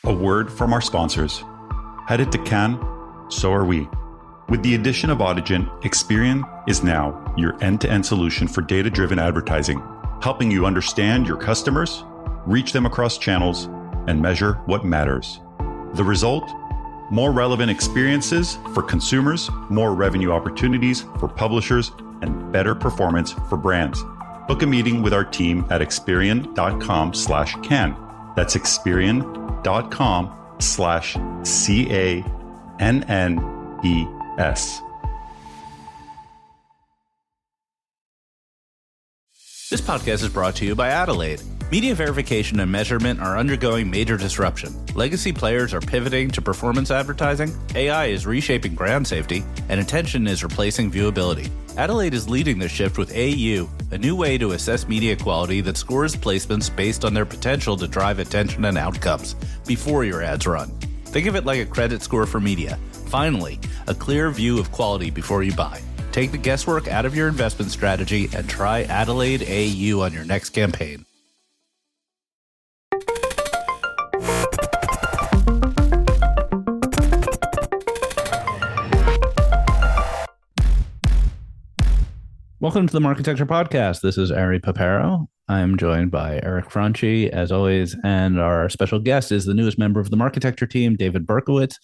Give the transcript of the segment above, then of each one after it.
A word from our sponsors. Headed to Cannes? So are we. With the addition of Audigent, Experian is now your end-to-end solution for data-driven advertising, helping you understand your customers, reach them across channels, and measure what matters. The result? More relevant experiences for consumers, more revenue opportunities for publishers, and better performance for brands. Book a meeting with our team at Experian.com/Cannes. That's Experian.com/CANNES. This podcast is brought to you by Adelaide. Media verification and measurement are undergoing major disruption. Legacy players are pivoting to performance advertising, AI is reshaping brand safety, and attention is replacing viewability. Adelaide is leading this shift with AU, a new way to assess media quality that scores placements based on their potential to drive attention and outcomes before your ads run. Think of it like a credit score for media. Finally, a clear view of quality before you buy. Take the guesswork out of your investment strategy and try Adelaide AU on your next campaign. Welcome to the Marketecture Podcast. This is Ari Paparo. I'm joined by Eric Franchi, as always, and our special guest is the newest member of the Marketecture team, David Berkowitz.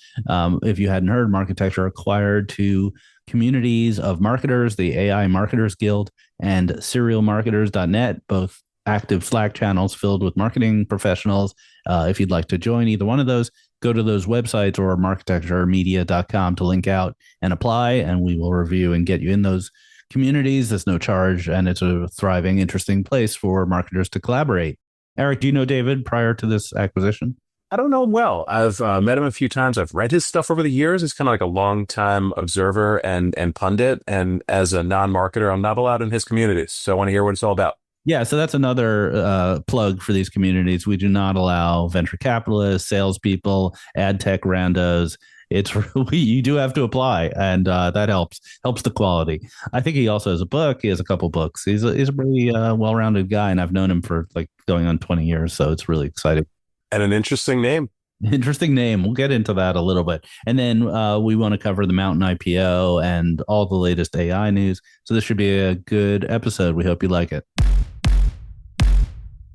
If you hadn't heard, Marketecture acquired two communities of marketers, the AI Marketers Guild and serialmarketers.net, both active Slack channels filled with marketing professionals. If you'd like to join either one of those, go to those websites or marketecturemedia.com to link out and apply, and we will review and get you in those communities. There's no charge, and it's a thriving, interesting place for marketers to collaborate. Eric, do you know David prior to this acquisition? I don't know him well. I've met him a few times. I've read his stuff over the years. He's kind of like a longtime observer and pundit. And as a non-marketer, I'm not allowed in his communities. So I want to hear what it's all about. Yeah, so that's another plug for these communities. We do not allow venture capitalists, salespeople, ad tech randos. It's you do have to apply, and that helps the quality. I think he also has a book. He has a couple books. He's a pretty well-rounded guy, and I've known him for like going on 20 years, so it's really exciting. And an interesting name. Interesting name. We'll get into that a little bit. And then we want to cover the Mountain IPO and all the latest AI news. So this should be a good episode. We hope you like it.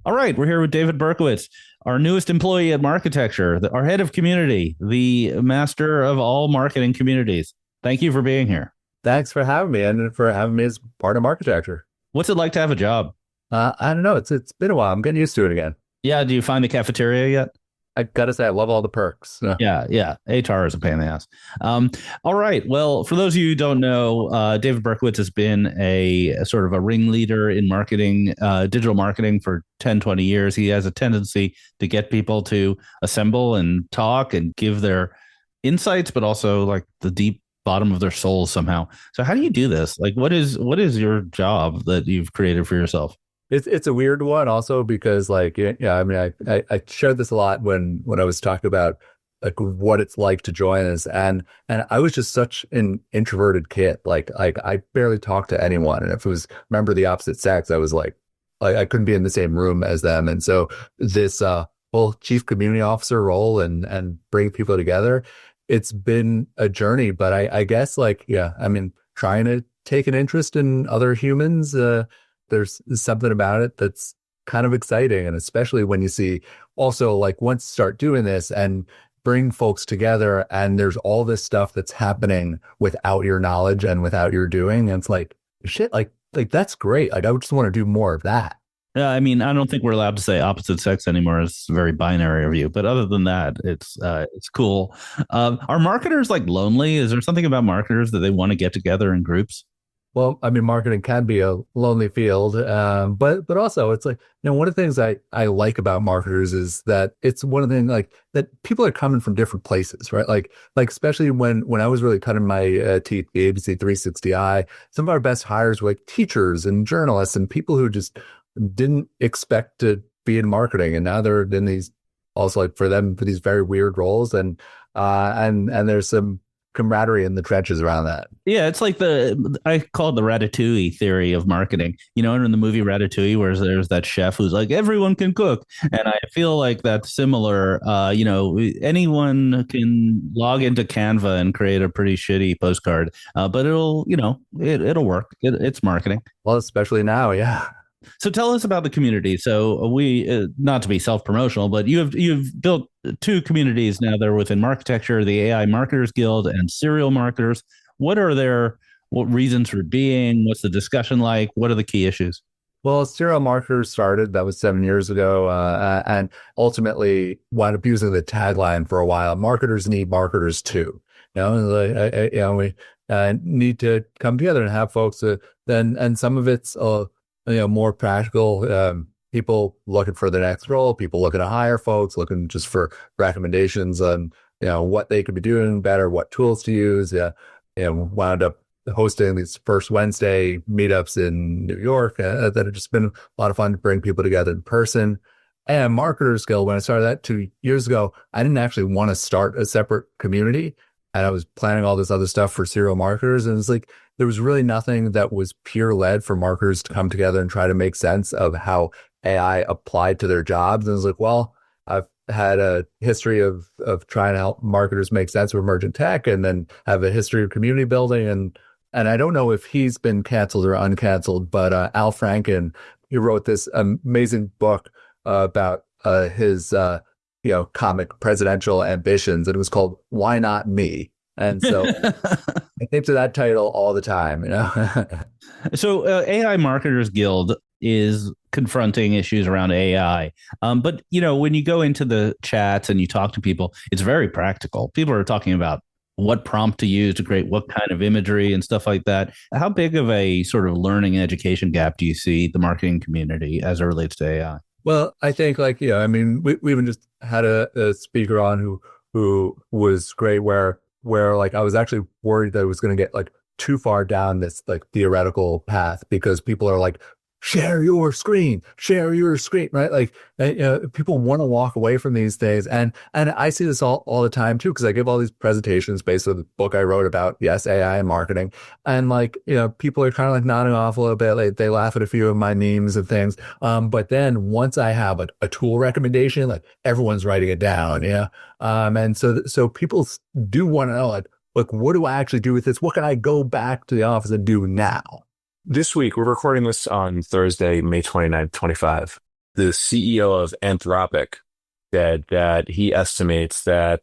All right, we're here with David Berkowitz, our newest employee at Marketecture, our head of community, the master of all marketing communities. Thank you for being here. Thanks for having me, and for having me as part of Marketecture. What's it like to have a job? I don't know. It's been a while. I'm getting used to it again. Yeah. Do you find the cafeteria yet? I got to say, I love all the perks. Yeah. HR is a pain in the ass. All right. Well, for those of you who don't know, David Berkowitz has been a sort of a ringleader in marketing, digital marketing for 10, 20 years. He has a tendency to get people to assemble and talk and give their insights, but also like the deep bottom of their souls somehow. So how do you do this? Like, what is your job that you've created for yourself? It's a weird one also because like, yeah, I mean, I shared this a lot when I was talking about like what it's like to join us. And I was just such an introverted kid. Like I barely talked to anyone. And if it was member of the opposite sex, I was like I couldn't be in the same room as them. And so this whole chief community officer role and bring people together, it's been a journey, but I guess like, yeah, I mean, trying to take an interest in other humans, there's something about it that's kind of exciting. And especially when you see also like once you start doing this and bring folks together and there's all this stuff that's happening without your knowledge and without your doing. And it's like, shit, like that's great. Like I just want to do more of that. Yeah, I mean, I don't think we're allowed to say opposite sex anymore. It's very binary of you. But other than that, it's cool. Are marketers like lonely? Is there something about marketers that they want to get together in groups? Well, I mean, marketing can be a lonely field, but also it's like, you know, one of the things I like about marketers is that it's one of the things like that people are coming from different places, right? Like especially when I was really cutting my teeth, the ABC 360i, some of our best hires were like teachers and journalists and people who just didn't expect to be in marketing, and now they're in these also like for these very weird roles, and there's some camaraderie in the trenches around that. Yeah, it's like I call it the Ratatouille theory of marketing. In the movie Ratatouille, where there's that chef who's like, everyone can cook. And I feel like that's similar. Anyone can log into Canva and create a pretty shitty postcard, but it'll work. It's marketing. Well, especially now, yeah. So tell us about the community. So we, not to be self-promotional, but you've built two communities now that are within Marketecture, the AI Marketers Guild and Serial Marketers. What reasons for being? What's the discussion like? What are the key issues? Well, Serial Marketers started, that was 7 years ago, and ultimately wound up using the tagline for a while: marketers need marketers too. We need to come together and have folks and some of it's more practical, people looking for the next role, people looking to hire folks, looking just for recommendations on, what they could be doing better, what tools to use. Wound up hosting these first Wednesday meetups in New York that have just been a lot of fun to bring people together in person. And Marketers Guild, when I started that 2 years ago, I didn't actually want to start a separate community. And I was planning all this other stuff for serial marketers. And it's like, there was really nothing that was peer led for marketers to come together and try to make sense of how AI applied to their jobs. And I was like, well, I've had a history of trying to help marketers make sense of emerging tech, and then have a history of community building. And I don't know if he's been canceled or uncanceled, but Al Franken, he wrote this amazing book about his comic presidential ambitions, and it was called "Why Not Me?" And so I think to that title all the time, So AI Marketers Guild is confronting issues around AI. But, when you go into the chats and you talk to people, it's very practical. People are talking about what prompt to use to create what kind of imagery and stuff like that. How big of a sort of learning and education gap do you see the marketing community as it relates to AI? Well, I think we even just had a speaker on who was great, where I was actually worried that it was going to get too far down this theoretical path, because people are like, share your screen, right? People want to walk away from these things. And I see this all the time too, because I give all these presentations based on the book I wrote about, AI and marketing. And people are kind of nodding off a little bit. They laugh at a few of my memes and things. But then once I have a tool recommendation, everyone's writing it down. And so people do want to know, what do I actually do with this? What can I go back to the office and do now? This week, we're recording this on Thursday, May 29th, 25. The CEO of Anthropic said that he estimates that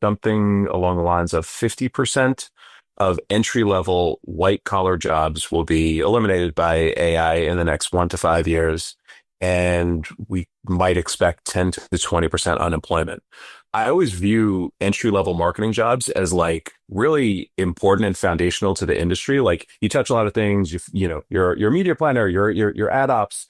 something along the lines of 50% of entry-level white-collar jobs will be eliminated by AI in the next 1 to 5 years, and we might expect 10 to 20% unemployment. I always view entry-level marketing jobs as really important and foundational to the industry. You touch a lot of things, you're a media planner, your ad ops,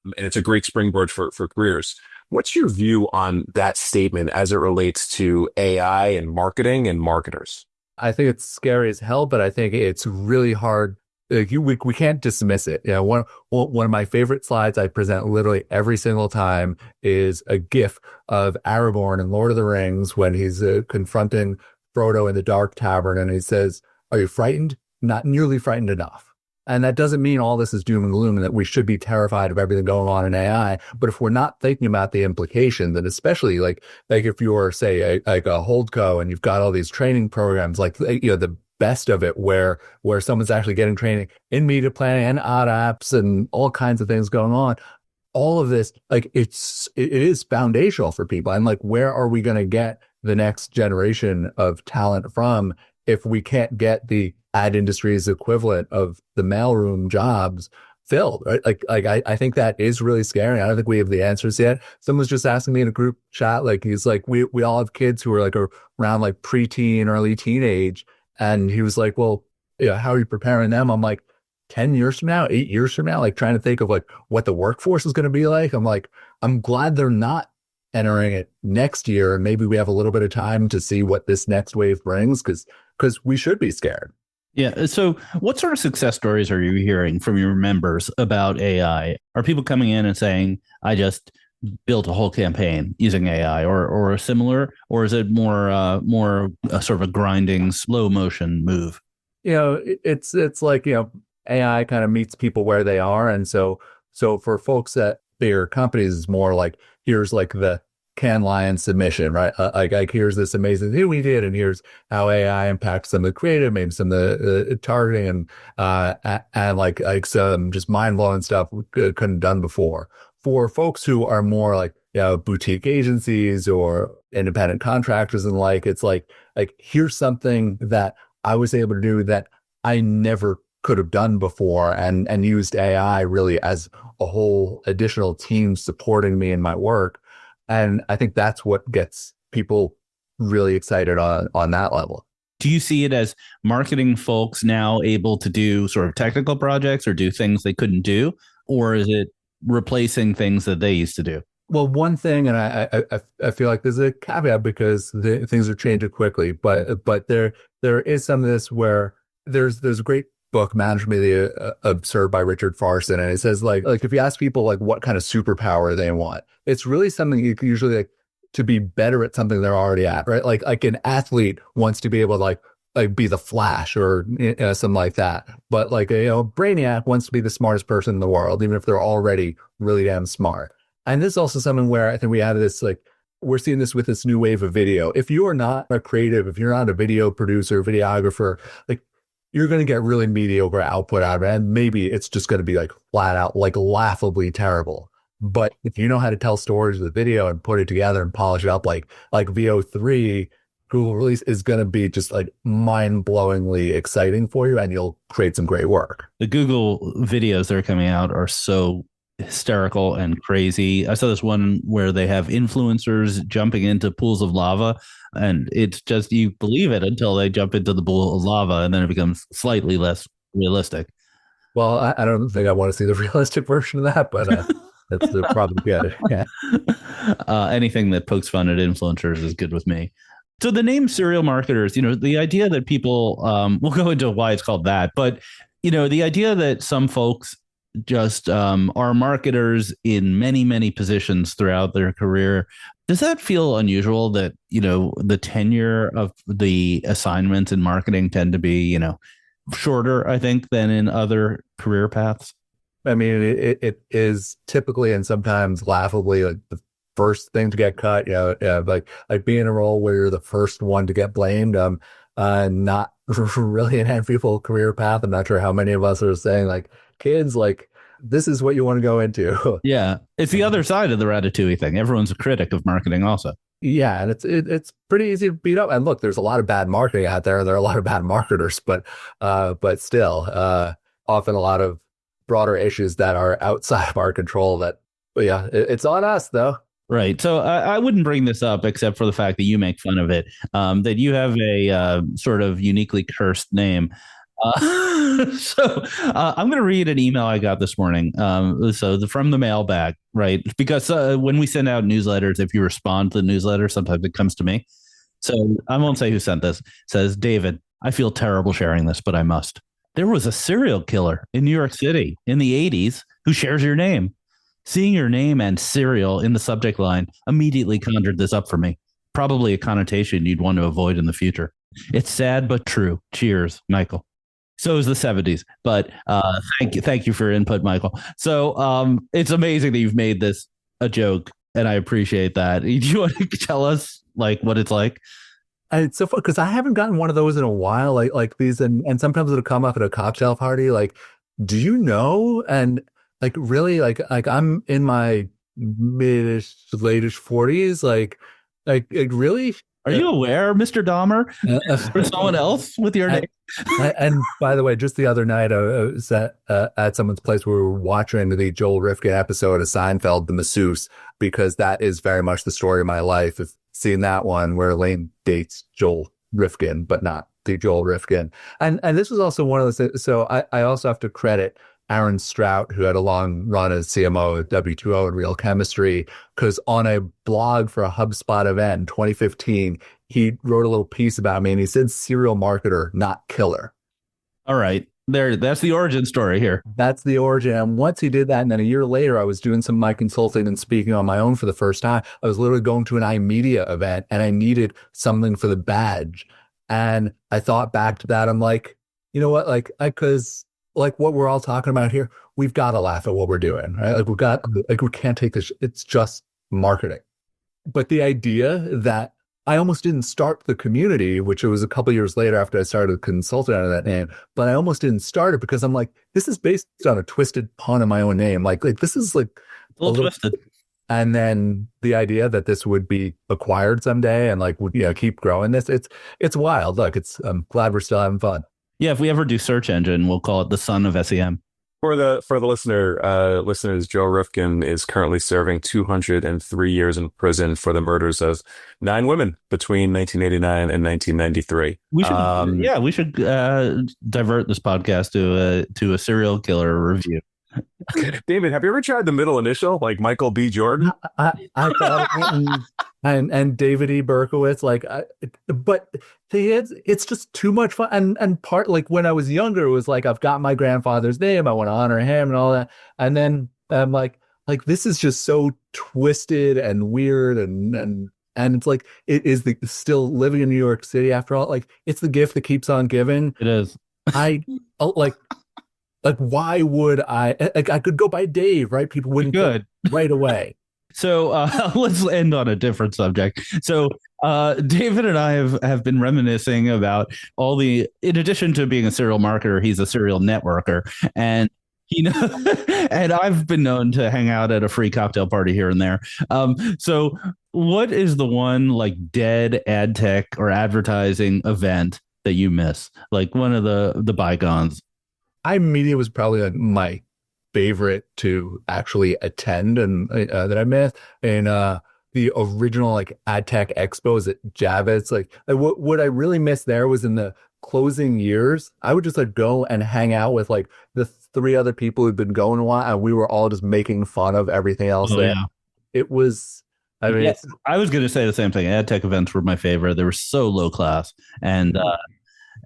and it's a great springboard for careers. What's your view on that statement as it relates to AI and marketing and marketers? I think it's scary as hell, but I think it's really hard. We can't dismiss it. One of my favorite slides I present literally every single time is a GIF of Aragorn in Lord of the Rings when he's confronting Frodo in the Dark Tavern, and he says, "Are you frightened? Not nearly frightened enough." And that doesn't mean all this is doom and gloom and that we should be terrified of everything going on in AI. But if we're not thinking about the implications, and especially if you're, say, a holdco and you've got all these training programs, the best of it where someone's actually getting training in media planning and ad apps and all kinds of things going on. All of this, it is foundational for people. And where are we going to get the next generation of talent from if we can't get the ad industry's equivalent of the mailroom jobs filled, right? I think that is really scary. I don't think we have the answers yet. Someone's just asking me in a group chat, he's we all have kids who are around preteen, early teenage. And he was like, well, how are you preparing them? I'm 10 years from now, 8 years from now, trying to think of what the workforce is going to be like. I'm glad they're not entering it next year. And maybe we have a little bit of time to see what this next wave brings, because we should be scared. Yeah. So what sort of success stories are you hearing from your members about AI? Are people coming in and saying, I just built a whole campaign using AI or a similar, or is it more sort of a grinding slow motion move? It's like, AI kind of meets people where they are. And so for folks at bigger companies, it's more like, here's like the Cannes Lions submission, right? Like here's this amazing thing we did, and here's how AI impacts some of the creative, maybe some of the targeting, and like some just mind blowing stuff we couldn't have done before. For folks who are more like, boutique agencies or independent contractors and it's like here's something that I was able to do that I never could have done before, and used AI really as a whole additional team supporting me in my work. And I think that's what gets people really excited on that level. Do you see it as marketing folks now able to do sort of technical projects or do things they couldn't do? Or is it replacing things that they used to do? Well, one thing, and I feel like there's a caveat because things are changing quickly, but there is some of this where there's a great book, Management of the Absurd by Richard Farson, and it says like if you ask people like what kind of superpower they want, it's really something you can usually like to be better at something they're already at, right? Like an athlete wants to be able to like be the Flash or something like that, but like a brainiac wants to be the smartest person in the world, even if they're already really damn smart. And this is also something where I think we added this, like, we're seeing this with this new wave of video. If you are not a creative, if you're not a video producer, videographer, like you're going to get really mediocre output out of it. And maybe it's just going to be like flat out, like laughably terrible. But if you know how to tell stories with video and put it together and polish it up, like VO3, Google release is going to be just like mind-blowingly exciting for you, and you'll create some great work. The Google videos that are coming out are so hysterical and crazy. I saw this one where they have influencers jumping into pools of lava, and it's just, you believe it until they jump into the pool of lava, and then it becomes slightly less realistic. Well, I don't think I want to see the realistic version of that, but that's probably good. Yeah. Anything that pokes fun at influencers is good with me. So the name serial marketers, the idea that people, we'll go into why it's called that, but the idea that some folks just are marketers in many, many positions throughout their career. Does that feel unusual that, the tenure of the assignments in marketing tend to be, shorter, I think, than in other career paths? I mean, it is typically and sometimes laughably like the first thing to get cut, like being in a role where you're the first one to get blamed. Not really an enviable career path. I'm not sure how many of us are saying like, kids, like, this is what you want to go into. Yeah. It's the other side of the Ratatouille thing. Everyone's a critic of marketing also. Yeah. And it's pretty easy to beat up. And look, there's a lot of bad marketing out there. There are a lot of bad marketers, but still, often a lot of broader issues that are outside of our control it's on us though. Right. So I wouldn't bring this up except for the fact that you make fun of it, that you have a sort of uniquely cursed name. So I'm going to read an email I got this morning. From the mailbag, right? Because when we send out newsletters, if you respond to the newsletter, sometimes it comes to me. So I won't say who sent this. It says, David, I feel terrible sharing this, but I must. There was a serial killer in New York City in the 80s who shares your name. Seeing your name and serial in the subject line immediately conjured this up for me. Probably a connotation you'd want to avoid in the future. It's sad but true. Cheers, Michael. So is the 70s, but thank you for your input, Michael. So it's amazing that you've made this a joke, and I appreciate that. Do you want to tell us like what it's like? It's so fun because I haven't gotten one of those in a while, like these, and sometimes it'll come up at a cocktail party. Like, do you know? And like really, like I'm in my mid-ish, late-ish 40s. Like really. Are you aware, Mr. Dahmer, or someone else with your name? And by the way, just the other night, I was at someone's place where we were watching the Joel Rifkin episode of Seinfeld, The Masseuse, because that is very much the story of my life. I've seen that one where Elaine dates Joel Rifkin, but not the Joel Rifkin. And this was also one of those things. So I also have to credit Aaron Strout, who had a long run as CMO at W2O in Real Chemistry, because on a blog for a HubSpot event in 2015, he wrote a little piece about me and he said serial marketer, not killer. All right. That's the origin story here. That's the origin. And once he did that, and then a year later, I was doing some of my consulting and speaking on my own for the first time. I was literally going to an iMedia event and I needed something for the badge. And I thought back to that. I'm like, you know what? Because what we're all talking about here, we've got to laugh at what we're doing, right? We can't take this. It's just marketing. But the idea that I almost didn't start the community, which it was a couple of years later after I started consulting under that name, but I almost didn't start it because I'm like, this is based on a twisted pun in my own name. Like this is like a little twisted. And then the idea that this would be acquired someday and would keep growing this, it's wild. Look, I'm glad we're still having fun. Yeah, if we ever do search engine, we'll call it the son of SEM. For the listeners, Joe Rifkin is currently serving 203 years in prison for the murders of 9 women between 1989 and 1993. We should divert this podcast to a serial killer review. David, have you ever tried the middle initial, like Michael B. Jordan? I thought, and David E. Berkowitz, but it's just too much fun. And part when I was younger, it was I've got my grandfather's name, I want to honor him and all that. And then I'm like this is just so twisted and weird and it's it is still living in New York City after all. It's the gift that keeps on giving. It is. Why would I could go by Dave, right? People wouldn't good right away. So let's end on a different subject. So David and I have been reminiscing about in addition to being a serial marketer, he's a serial networker. And and I've been known to hang out at a free cocktail party here and there. So what is the one dead ad tech or advertising event that you miss? One of the bygones. iMedia was probably my favorite to actually attend and that I missed. And the original ad tech expos at Javits, what I really missed there was in the closing years, I would just go and hang out with the 3 other people who'd been going a while, and we were all just making fun of everything else. Oh, yeah. It was. I mean, yes, I was going to say the same thing. Ad tech events were my favorite. They were so low class, and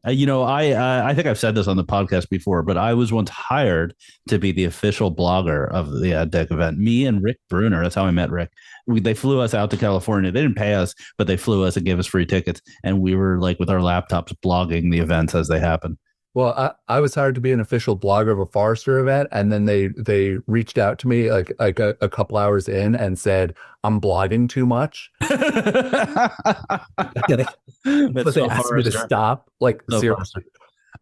I think I've said this on the podcast before, but I was once hired to be the official blogger of the ad tech event. Me and Rick Bruner, that's how I met Rick. They flew us out to California. They didn't pay us, but they flew us and gave us free tickets. And we were with our laptops blogging the events as they happened. Well, I was hired to be an official blogger of a Forrester event, and then they reached out to me a couple hours in and said, "I'm blogging too much." But they asked me to stop. Seriously.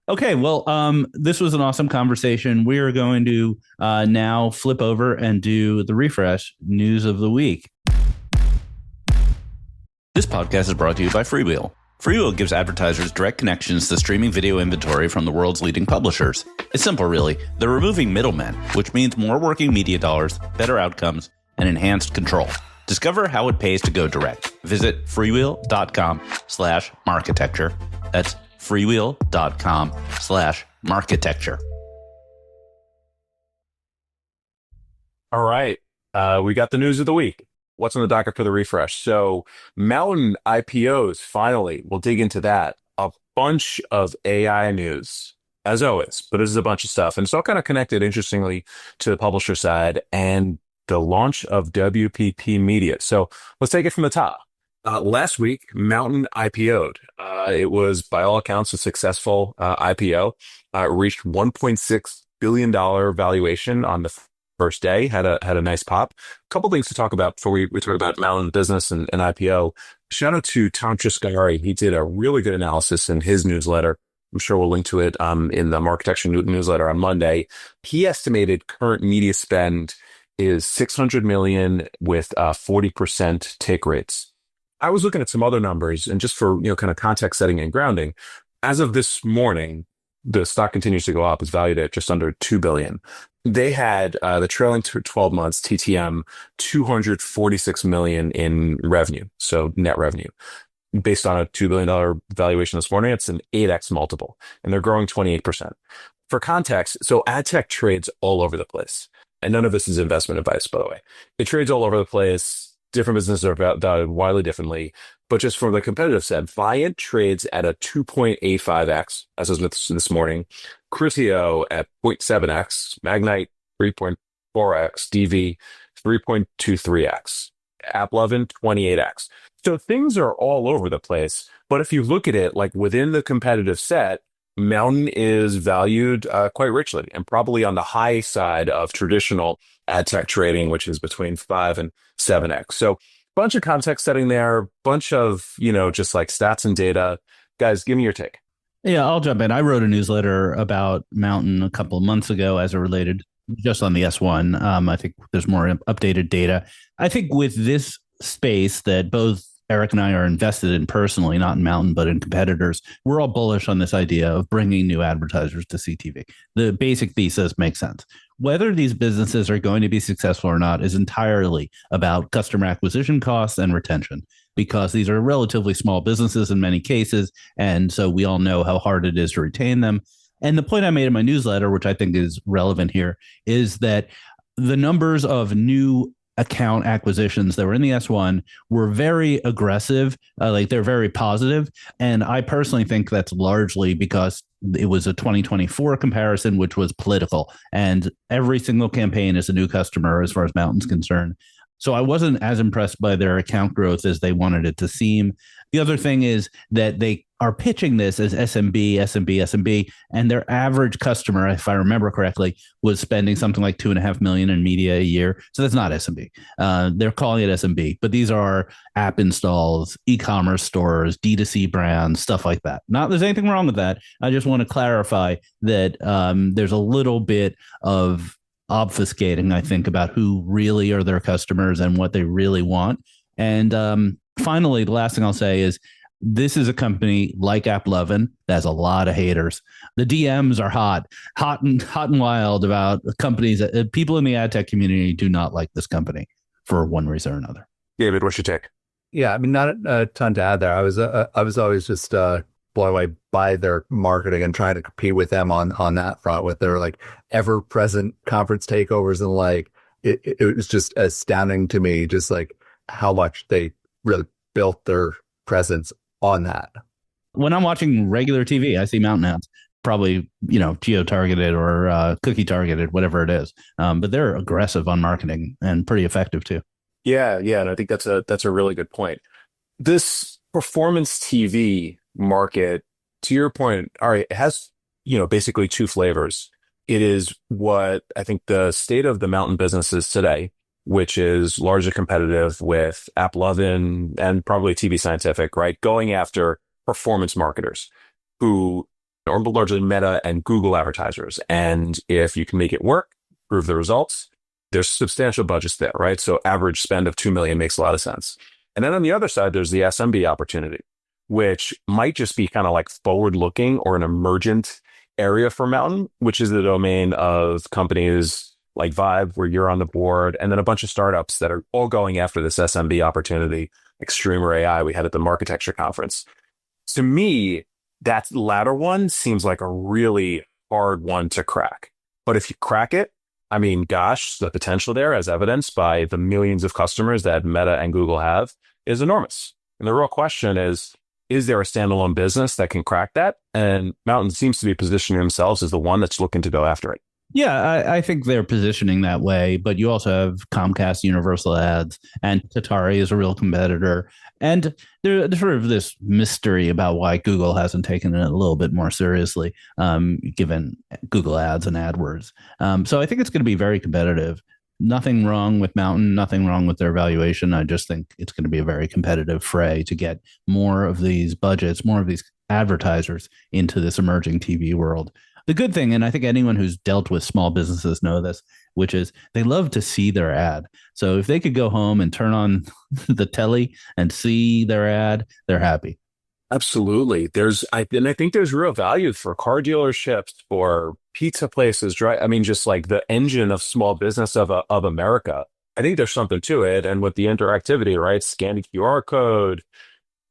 Okay, well, this was an awesome conversation. We are going to now flip over and do the refresh news of the week. This podcast is brought to you by Freewheel. Freewheel gives advertisers direct connections to streaming video inventory from the world's leading publishers. It's simple, really. They're removing middlemen, which means more working media dollars, better outcomes, and enhanced control. Discover how it pays to go direct. Visit freewheel.com/marketecture. That's freewheel.com/marketecture. All right. We got the news of the week. What's on the docket for the refresh? So Mountain IPOs, finally, we'll dig into that. A bunch of AI news, as always, but this is a bunch of stuff. And it's all kind of connected, interestingly, to the publisher side and the launch of WPP Media. So let's take it from the top. Last week, Mountain IPO'd. It was, by all accounts, a successful IPO. It reached $1.6 billion valuation on the first day, had a nice pop. A couple things to talk about before we talk about Mountain business and IPO. Shout out to Tom Triscari. He did a really good analysis in his newsletter. I'm sure we'll link to it in the Marketecture newsletter on Monday. He estimated current media spend is $600 million with 40% take rates. I was looking at some other numbers, and just for kind of context setting and grounding, as of this morning, the stock continues to go up. It's valued at just under $2 billion. They had the trailing 12 months TTM $246 million in revenue, so net revenue. Based on a $2 billion valuation this morning, it's an 8x multiple, and they're growing 28%. For context, so ad tech trades all over the place, and none of this is investment advice, by the way. It trades all over the place. different businesses are valued wildly differently. But just from the competitive set, Viant trades at a 2.85x, as was this morning. Criteo at 0.7x, Magnite 3.4x, DV 3.23x, AppLovin 28x. So things are all over the place. But if you look at it, like within the competitive set, Mountain is valued quite richly and probably on the high side of traditional ad tech trading, which is between 5 and 7x. So bunch of context setting there, bunch of, just like stats and data. Guys, give me your take. Yeah, I'll jump in. I wrote a newsletter about Mountain a couple of months ago as it related just on the S1. I think there's more updated data. I think with this space that both Eric and I are invested in personally, not in Mountain, but in competitors, we're all bullish on this idea of bringing new advertisers to CTV. The basic thesis makes sense. Whether these businesses are going to be successful or not is entirely about customer acquisition costs and retention, because these are relatively small businesses in many cases. And so we all know how hard it is to retain them. And the point I made in my newsletter, which I think is relevant here, is that the numbers of new account acquisitions that were in the S1 were very aggressive. They're very positive. And I personally think that's largely because it was a 2024 comparison, which was political. And every single campaign is a new customer as far as Mountain's concerned. So I wasn't as impressed by their account growth as they wanted it to seem. The other thing is that they are pitching this as SMB, SMB, SMB, and their average customer, if I remember correctly, was spending something like $2.5 million in media a year. So that's not SMB. They're calling it SMB, but these are app installs, e-commerce stores, D2C brands, stuff like that. Not there's anything wrong with that. I just want to clarify that there's a little bit of obfuscating, I think, about who really are their customers and what they really want. And finally, the last thing I'll say is this is a company like AppLovin that has a lot of haters. The DMs are hot and wild about companies that people in the ad tech community do not like this company for one reason or another. David, what's your take? Yeah, I mean, not a ton to add there. I was always just blown away by their marketing and trying to compete with them on that front with their like ever present conference takeovers, and like it was just astounding to me just like how much they really built their presence on that. When I'm watching regular TV, I see Mountain ads, probably, geo-targeted or cookie-targeted, whatever it is. But they're aggressive on marketing and pretty effective too. Yeah. And I think that's a really good point. This performance TV market, to your point, Ari, it has, basically two flavors. It is what I think the state of the Mountain business is today, which is largely competitive with AppLovin and probably TV Scientific, right? Going after performance marketers who are largely Meta and Google advertisers. And if you can make it work, prove the results, there's substantial budgets there, right? So average spend of 2 million makes a lot of sense. And then on the other side, there's the SMB opportunity, which might just be kind of like forward-looking or an emergent area for Mountain, which is the domain of companies like Vibe, where you're on the board, and then a bunch of startups that are all going after this SMB opportunity, like Streamer AI we had at the Marketecture conference. To me, that latter one seems like a really hard one to crack. But if you crack it, I mean, gosh, the potential there, as evidenced by the millions of customers that Meta and Google have, is enormous. And the real question is there a standalone business that can crack that? And Mountain seems to be positioning themselves as the one that's looking to go after it. Yeah, I think they're positioning that way, but you also have Comcast Universal Ads, and Atari is a real competitor. And there's sort of this mystery about why Google hasn't taken it a little bit more seriously, given Google Ads and AdWords. So I think it's going to be very competitive. Nothing wrong with Mountain, nothing wrong with their valuation. I just think it's going to be a very competitive fray to get more of these budgets, more of these advertisers into this emerging TV world. The good thing, and I think anyone who's dealt with small businesses know this, which is they love to see their ad. So if they could go home and turn on the telly and see their ad, they're happy. Absolutely. I think there's real value for car dealerships, for pizza places, right? I mean, just like the engine of small business of America. I think there's something to it. And with the interactivity, right? Scan the QR code,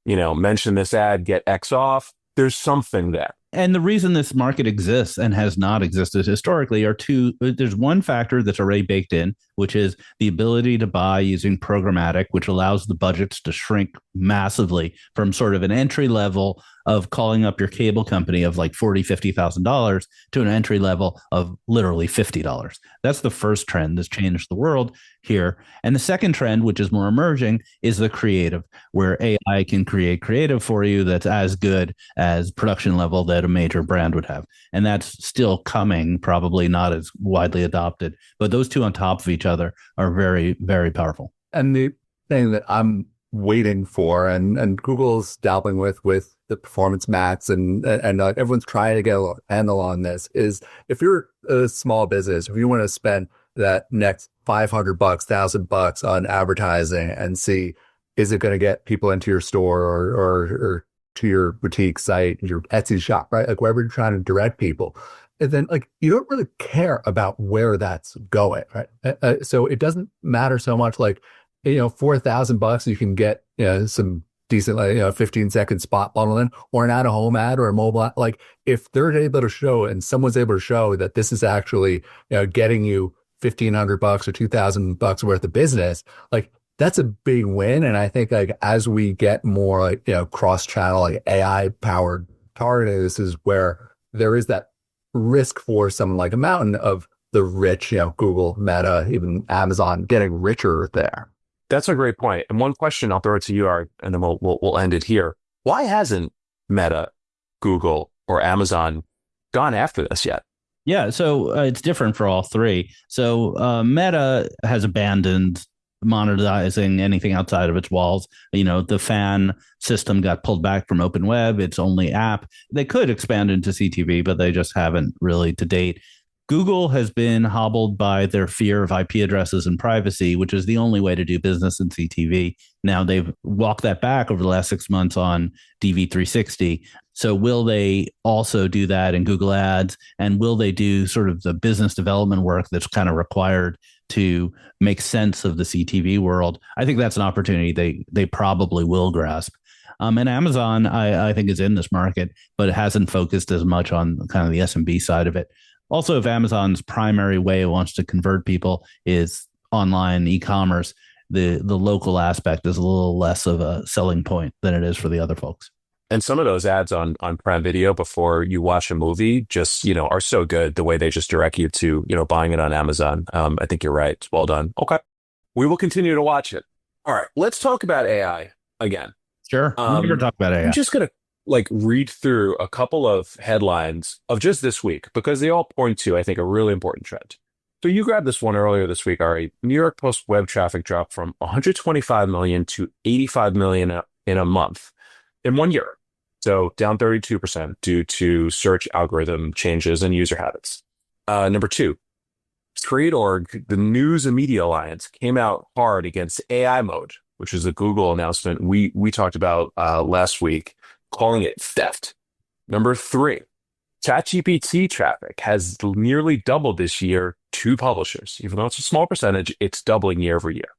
mention this ad, get X off. There's something there. And the reason this market exists and has not existed historically are two. There's one factor that's already baked in, which is the ability to buy using programmatic, which allows the budgets to shrink massively from sort of an entry level of calling up your cable company of like $40,000, $50,000 to an entry level of literally $50. That's the first trend that's changed the world here. And the second trend, which is more emerging, is the creative, where AI can create creative for you that's as good as production level that a major brand would have. And that's still coming, probably not as widely adopted. But those two on top of each other are very, very powerful. And the thing that I'm waiting for, and Google's dabbling with the performance max, and everyone's trying to get a handle on this, is if you're a small business, if you want to spend that next $500, $1,000 on advertising and see, is it going to get people into your store or to your boutique site, your Etsy shop, right? Like wherever you're trying to direct people. And then like, you don't really care about where that's going, right? So it doesn't matter so much like, $4,000, you can get, some decent, 15-second spot bundle in, or an out-of-home ad or a mobile ad. Like if they're able to show, and someone's able to show that this is actually, getting you $1,500 or $2,000 worth of business, like that's a big win. And I think like as we get more like, cross-channel, like AI-powered targeting, this is where there is that risk for someone like a Mountain of the rich, Google, Meta, even Amazon getting richer there. That's a great point. And one question I'll throw it to you, Art, and then we'll end it here. Why hasn't Meta, Google, or Amazon gone after this yet? Yeah, so it's different for all three. So Meta has abandoned monetizing anything outside of its walls. The fan system got pulled back from open web. It's only app. They could expand into CTV, but they just haven't really to date. Google has been hobbled by their fear of IP addresses and privacy, which is the only way to do business in CTV. Now they've walked that back over the last 6 months on DV360. So will they also do that in Google Ads? And will they do sort of the business development work that's kind of required to make sense of the CTV world? I think that's an opportunity they probably will grasp. And Amazon, I think, is in this market, but it hasn't focused as much on kind of the SMB side of it. Also, if Amazon's primary way it wants to convert people is online e-commerce, the local aspect is a little less of a selling point than it is for the other folks. And some of those ads on Prime Video before you watch a movie just, are so good, the way they just direct you to, buying it on Amazon. I think you're right. Well done. Okay. We will continue to watch it. All right. Let's talk about AI again. Sure. We're going to talk about AI. I'm just going to read through a couple of headlines of just this week, because they all point to, I think, a really important trend. So you grabbed this one earlier this week, Ari. New York Post web traffic dropped from 125 million to 85 million in a month in 1 year. So down 32% due to search algorithm changes and user habits. Number two, Trade.org, the News and Media Alliance, came out hard against AI mode, which is a Google announcement we talked about last week, calling it theft. Number three, ChatGPT traffic has nearly doubled this year to publishers. Even though it's a small percentage, it's doubling year over year.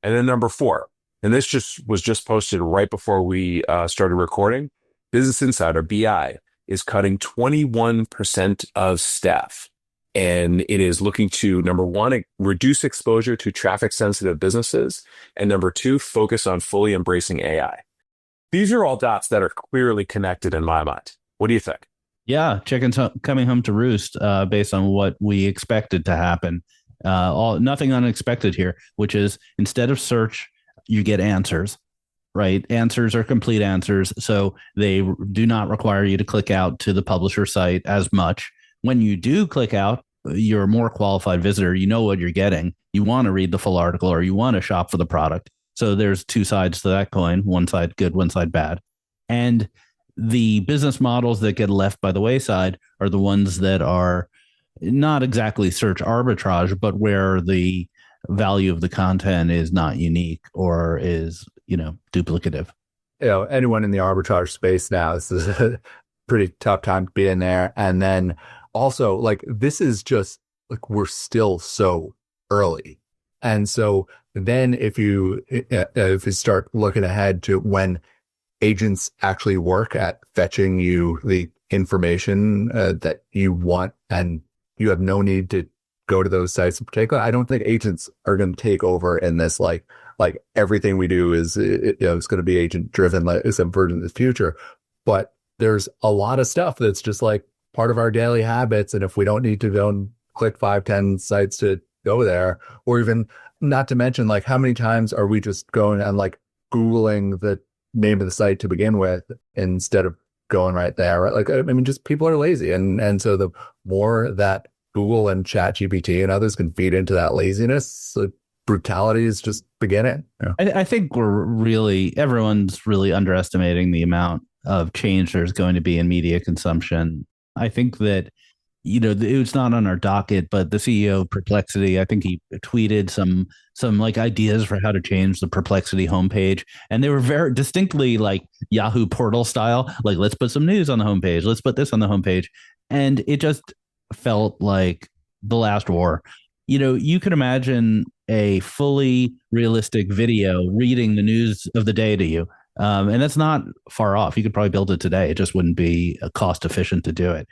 And then number four, and this was just posted right before we started recording, Business Insider, BI, is cutting 21% of staff. And it is looking to, number one, reduce exposure to traffic-sensitive businesses, and number two, focus on fully embracing AI. These are all dots that are clearly connected in my mind. What do you think? Yeah, chickens coming home to roost based on what we expected to happen. Nothing unexpected here, which is instead of search, you get answers, right? Answers are complete answers. So they do not require you to click out to the publisher site as much. When you do click out, you're a more qualified visitor. You know what you're getting. You want to read the full article or you want to shop for the product. So there's two sides to that coin, one side good, one side bad. And the business models that get left by the wayside are the ones that are not exactly search arbitrage, but where the value of the content is not unique or is, duplicative. Anyone in the arbitrage space now, this is a pretty tough time to be in there. And then also, this is just, we're still so early. And so then if you start looking ahead to when agents actually work at fetching you the information that you want, and you have no need to go to those sites in particular. I don't think agents are going to take over in this, like everything we do is, it's going to be agent driven, like some version of the future. But there's a lot of stuff that's just like part of our daily habits. And if we don't need to go and click 5-10 sites to go there, or even not to mention, like, how many times are we just going and like Googling the name of the site to begin with instead of going right there, right? Like, I mean, just people are lazy. And so the more that Google and ChatGPT and others can feed into that laziness, the brutality is just beginning. Yeah. I think everyone's really underestimating the amount of change there's going to be in media consumption. I think that, it's not on our docket, but the CEO of Perplexity, I think he tweeted some like ideas for how to change the Perplexity homepage. And they were very distinctly like Yahoo portal style, like, let's put some news on the homepage. Let's put this on the homepage. And it just felt like the last war. You could imagine a fully realistic video reading the news of the day to you. And that's not far off. You could probably build it today. It just wouldn't be cost efficient to do it.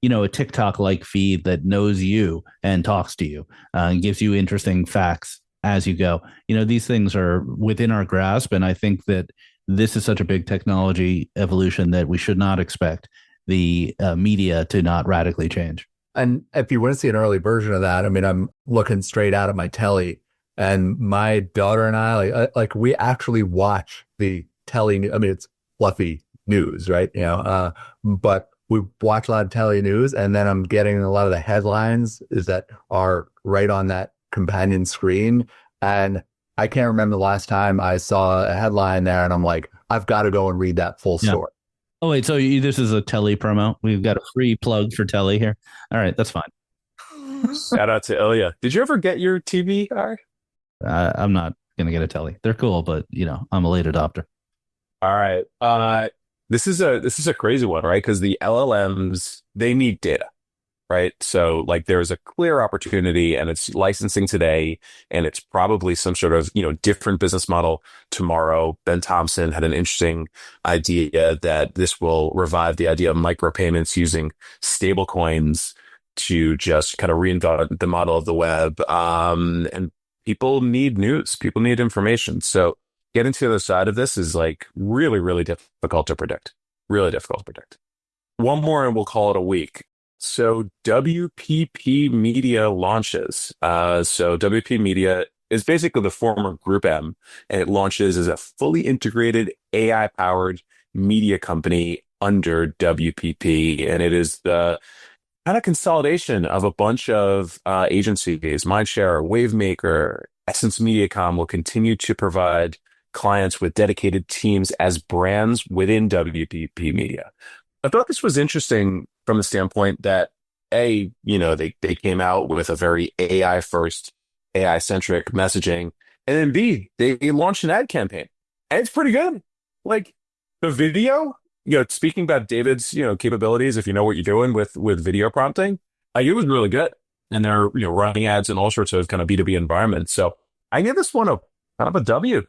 A TikTok-like feed that knows you and talks to you and gives you interesting facts as you go. These things are within our grasp. And I think that this is such a big technology evolution that we should not expect the media to not radically change. And if you want to see an early version of that, I mean, I'm looking straight out of my telly, and my daughter and I, like we actually watch the telly. I mean, it's fluffy news, right? But we watch a lot of telly news, and then I'm getting a lot of the headlines that are right on that companion screen. And I can't remember the last time I saw a headline there, and I'm like, I've got to go and read that full story. Oh, wait, so this is a telly promo? We've got a free plug for telly here. All right, that's fine. Shout out to Ilya. Did you ever get your TV, Ari? I'm not going to get a telly. They're cool, but, I'm a late adopter. All right. This is a crazy one, right? Because the LLMs, they need data, right? So like there's a clear opportunity, and it's licensing today, and it's probably some sort of, different business model tomorrow. Ben Thompson had an interesting idea that this will revive the idea of micropayments using stable coins to just kind of reinvent the model of the web. And people need news. People need information. So getting to the other side of this is like really, really difficult to predict. Really difficult to predict. One more and we'll call it a week. So WPP Media launches. So WPP Media is basically the former Group M, and it launches as a fully integrated AI-powered media company under WPP. And it is the kind of consolidation of a bunch of agencies. Mindshare, Wavemaker, Essence Mediacom will continue to provide clients with dedicated teams as brands within WPP Media. I thought this was interesting from the standpoint that they came out with a very AI first, AI centric messaging, and then B, they launched an ad campaign, and it's pretty good. Like the video, speaking about David's, capabilities, if you know what you're doing with video prompting, it was really good. And they're, running ads in all sorts of kind of B2B environments. So I give this one kind of a W.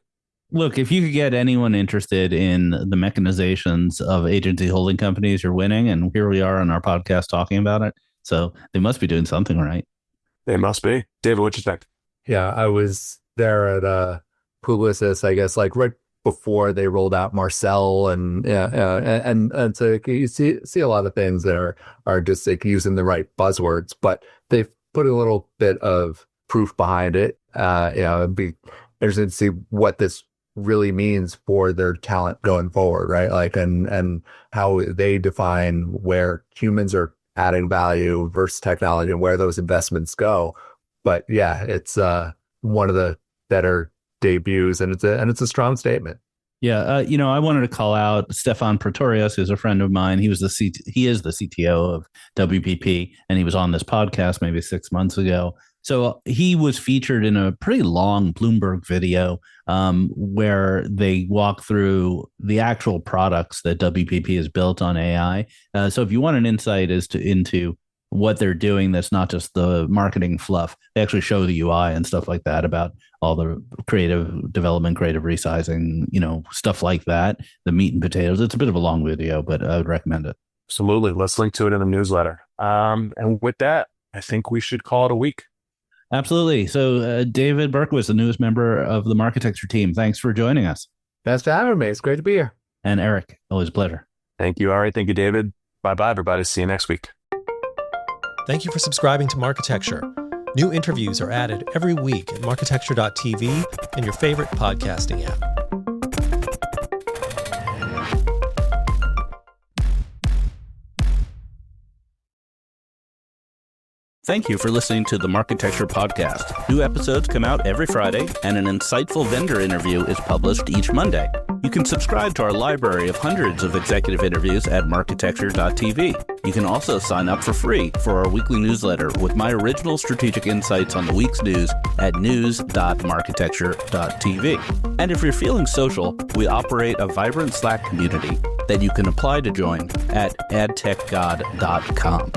Look, if you could get anyone interested in the mechanizations of agency holding companies, you're winning. And here we are on our podcast talking about it. So they must be doing something right. They must be. David, what you think? Yeah, I was there at Publicis, I guess, like right before they rolled out Marcel, and so you see a lot of things that are just like using the right buzzwords, but they've put a little bit of proof behind it. It'd be interesting to see what this really means for their talent going forward, right? Like, and how they define where humans are adding value versus technology and where those investments go. But yeah, it's one of the better debuts, and it's a strong statement. Yeah, I wanted to call out Stefan Pretorius, who's a friend of mine. He is the CTO of WPP, and he was on this podcast maybe 6 months ago. So he was featured in a pretty long Bloomberg video where they walk through the actual products that WPP has built on AI. So if you want an insight into what they're doing, that's not just the marketing fluff, they actually show the UI and stuff like that about all the creative development, creative resizing, stuff like that, the meat and potatoes. It's a bit of a long video, but I would recommend it. Absolutely. Let's link to it in the newsletter. And with that, I think we should call it a week. Absolutely. So David Berkowitz, the newest member of the Marketecture team, thanks for joining us. Thanks for having me. It's great to be here. And Eric, always a pleasure. Thank you, Ari. Thank you, David. Bye-bye, everybody. See you next week. Thank you for subscribing to Marketecture. New interviews are added every week at marketecture.tv and your favorite podcasting app. Thank you for listening to the Marketecture podcast. New episodes come out every Friday, and an insightful vendor interview is published each Monday. You can subscribe to our library of hundreds of executive interviews at marketecture.tv. You can also sign up for free for our weekly newsletter with my original strategic insights on the week's news at news.marketecture.tv. And if you're feeling social, we operate a vibrant Slack community that you can apply to join at adtechgod.com.